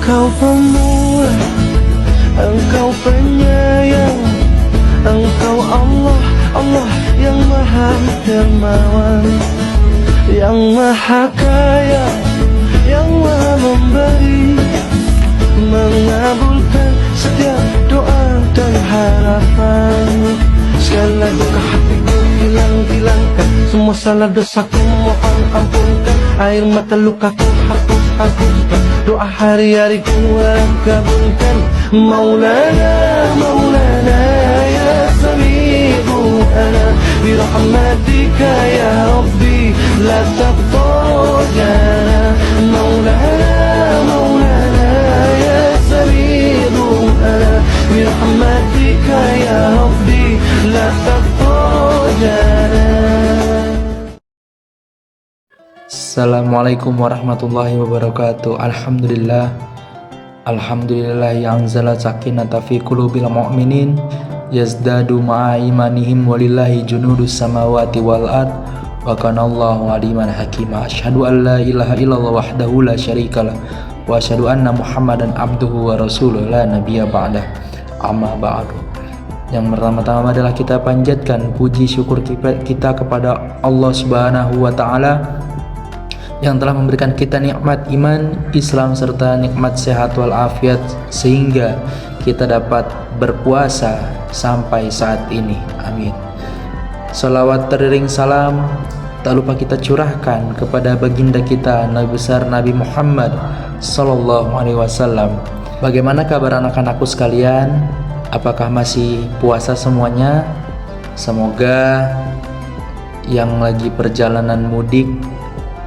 Engkau pemurah, Engkau penyayang, Engkau Allah, Allah yang maha dermawan, yang maha kaya, yang maha memberi, mengabulkan setiap doa dan harapan. Segala duka hatiku hilang-hilangkan, semua salah dosaku mohon ampunkan, air mata lukaku hapuskan, doa hari-hariku kabulkan. Maulana, Maulana ya sami'u ana birahmatika ya Rabbi la taqta'na. Maulana, Maulana ya sami'u ana birahmatika ya Rabbi la taqta'na. Assalamualaikum warahmatullahi wabarakatuh. Alhamdulillah yang anzala sakinata fi qulubil mu'minin yazdadu ma'a imanihim walillahi junudus samawati wal ard wa kana Allahu aliman hakima. Asyhadu an la ilaha illallah wahdahu la syarikalah wa asyhadu anna Muhammadan abduhu wa rasuluh la nabiyya ba'dah. Amma ba'du. Yang pertama-tama adalah kita panjatkan puji syukur kita kepada Allah Subhanahu wa taala yang telah memberikan kita nikmat iman, Islam serta nikmat sehat walafiat sehingga kita dapat berpuasa sampai saat ini. Amin. Salawat teriring salam tak lupa kita curahkan kepada baginda kita Nabi besar Nabi Muhammad sallallahu alaihi wasallam. Bagaimana kabar anak-anakku sekalian? Apakah masih puasa semuanya? Semoga yang lagi perjalanan mudik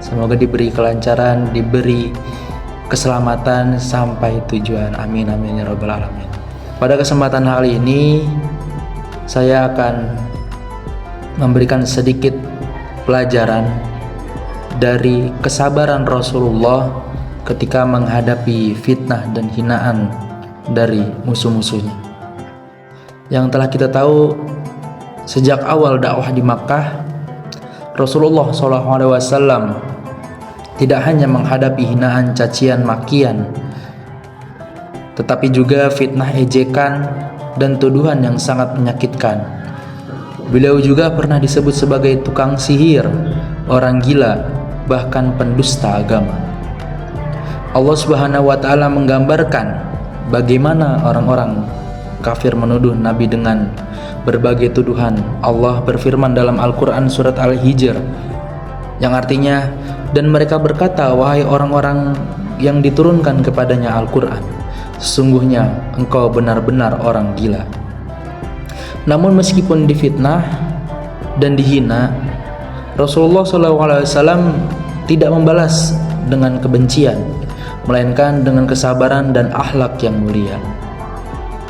semoga diberi kelancaran, diberi keselamatan sampai tujuan. Amin amin ya rabbal alamin. Pada kesempatan kali ini saya akan memberikan sedikit pelajaran dari kesabaran Rasulullah ketika menghadapi fitnah dan hinaan dari musuh-musuhnya. Yang telah kita tahu, sejak awal dakwah di Makkah, Rasulullah SAW tidak hanya menghadapi hinaan, cacian, makian, tetapi juga fitnah, ejekan, dan tuduhan yang sangat menyakitkan. Beliau juga pernah disebut sebagai tukang sihir, orang gila, bahkan pendusta agama. Allah Subhanahu wa taala menggambarkan bagaimana orang-orang kafir menuduh Nabi dengan berbagai tuduhan. Allah berfirman dalam Al-Quran surat Al-Hijr yang artinya, dan mereka berkata, wahai orang-orang yang diturunkan kepadanya Al-Quran, sesungguhnya engkau benar-benar orang gila. Namun meskipun difitnah dan dihina, Rasulullah SAW tidak membalas dengan kebencian, melainkan dengan kesabaran dan akhlak yang mulia.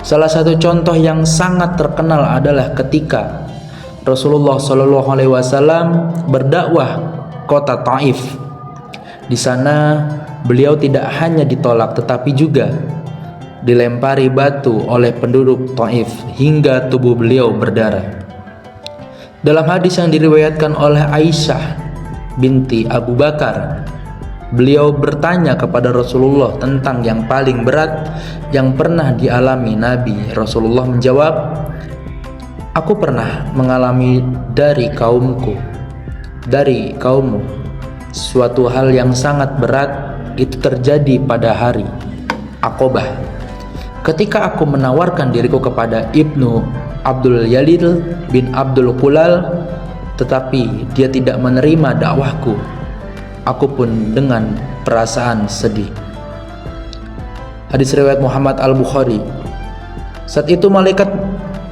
Salah satu contoh yang sangat terkenal adalah ketika Rasulullah SAW berdakwah kota Taif. Di sana beliau tidak hanya ditolak tetapi juga dilempari batu oleh penduduk Taif hingga tubuh beliau berdarah. Dalam hadis yang diriwayatkan oleh Aisyah binti Abu Bakar, beliau bertanya kepada Rasulullah tentang yang paling berat yang pernah dialami Nabi. Rasulullah menjawab, aku pernah mengalami dari kaummu suatu hal yang sangat berat. Itu terjadi pada hari Aqabah ketika aku menawarkan diriku kepada Ibnu Abdul Yalil bin Abdul Qulal, tetapi dia tidak menerima dakwahku. Aku pun dengan perasaan sedih. Hadis riwayat Muhammad Al-Bukhari. Saat itu malaikat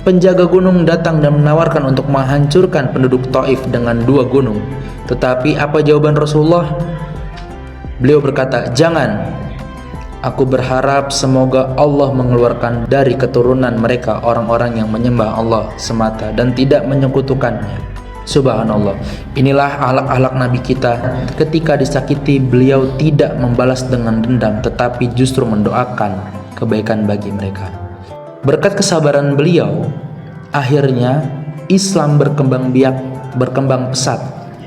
penjaga gunung datang dan menawarkan untuk menghancurkan penduduk Taif dengan 2 gunung. Tetapi apa jawaban Rasulullah? Beliau berkata, jangan. Aku berharap semoga Allah mengeluarkan dari keturunan mereka orang-orang yang menyembah Allah semata dan tidak menyekutukannya. Subhanallah. Inilah akhlak-akhlak Nabi kita. Ketika disakiti, beliau tidak membalas dengan dendam, tetapi justru mendoakan kebaikan bagi mereka. Berkat kesabaran beliau, akhirnya Islam berkembang pesat.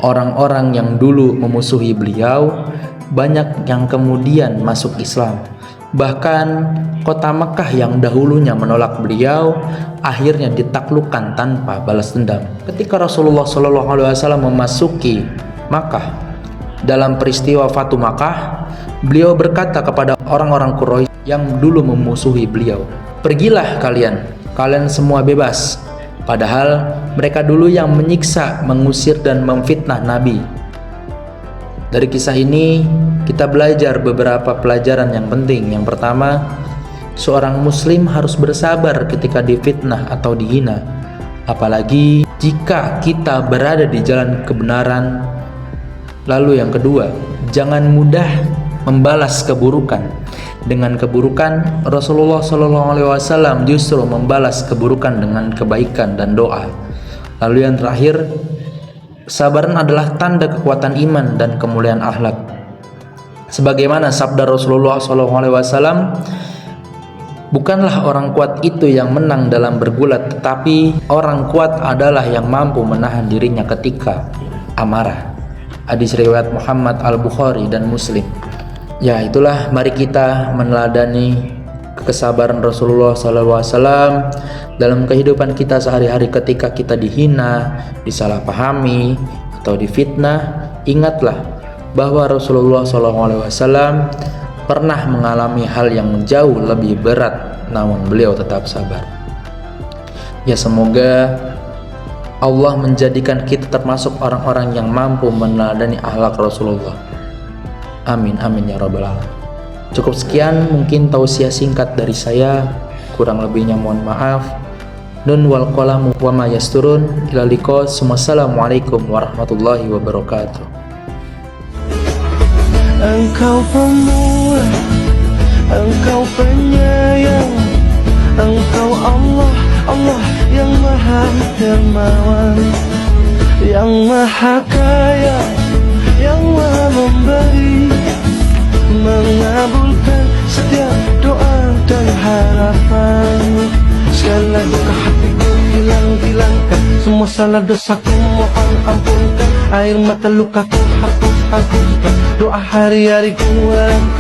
Orang-orang yang dulu memusuhi beliau banyak yang kemudian masuk Islam. Bahkan kota Mekah yang dahulunya menolak beliau akhirnya ditaklukkan tanpa balas dendam. Ketika Rasulullah SAW memasuki Makkah dalam peristiwa Fatu Makkah, beliau berkata kepada orang-orang Quraisy yang dulu memusuhi beliau, "Pergilah kalian semua bebas." Padahal mereka dulu yang menyiksa, mengusir dan memfitnah Nabi. Dari kisah ini kita belajar beberapa pelajaran yang penting. Yang pertama, seorang muslim harus bersabar ketika difitnah atau dihina, apalagi jika kita berada di jalan kebenaran. Lalu yang kedua, jangan mudah membalas keburukan. Dengan keburukan, Rasulullah SAW justru membalas keburukan dengan kebaikan dan doa. Lalu yang terakhir, kesabaran adalah tanda kekuatan iman dan kemuliaan akhlak. Sebagaimana sabda Rasulullah SAW, bukanlah orang kuat itu yang menang dalam bergulat, tetapi orang kuat adalah yang mampu menahan dirinya ketika amarah. Hadis riwayat Muhammad Al-Bukhari dan Muslim. Ya, itulah, mari kita meneladani kesabaran Rasulullah SAW dalam kehidupan kita sehari-hari. Ketika kita dihina, disalahpahami, atau difitnah, ingatlah bahwa Rasulullah SAW pernah mengalami hal yang jauh lebih berat, namun beliau tetap sabar. Ya, semoga Allah menjadikan kita termasuk orang-orang yang mampu meneladani akhlak Rasulullah. Amin, amin ya rabbal alamin. Cukup sekian mungkin tausiah singkat dari saya, kurang lebihnya mohon maaf. Nun wal qalamu wa ma yasturun. Ila liqa. Wassalamualaikum warahmatullahi wabarakatuh. Engkau pemurah, Engkau penyayang, Engkau Allah, Allah yang maha dermawan, yang maha kaya, yang maha memberi, mengabulkan setiap doa dan harapan. Segala duka hatiku hilang-hilangkan, semua salah dosaku mohon ampunkan, air mata lukaku hapuskan, doa hari-hari ku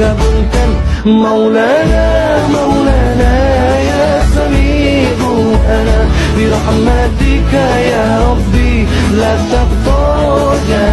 kabulkan. Maulana, Maulana ya sami'u ana, birahmatika ya Rabbi la taqta'na.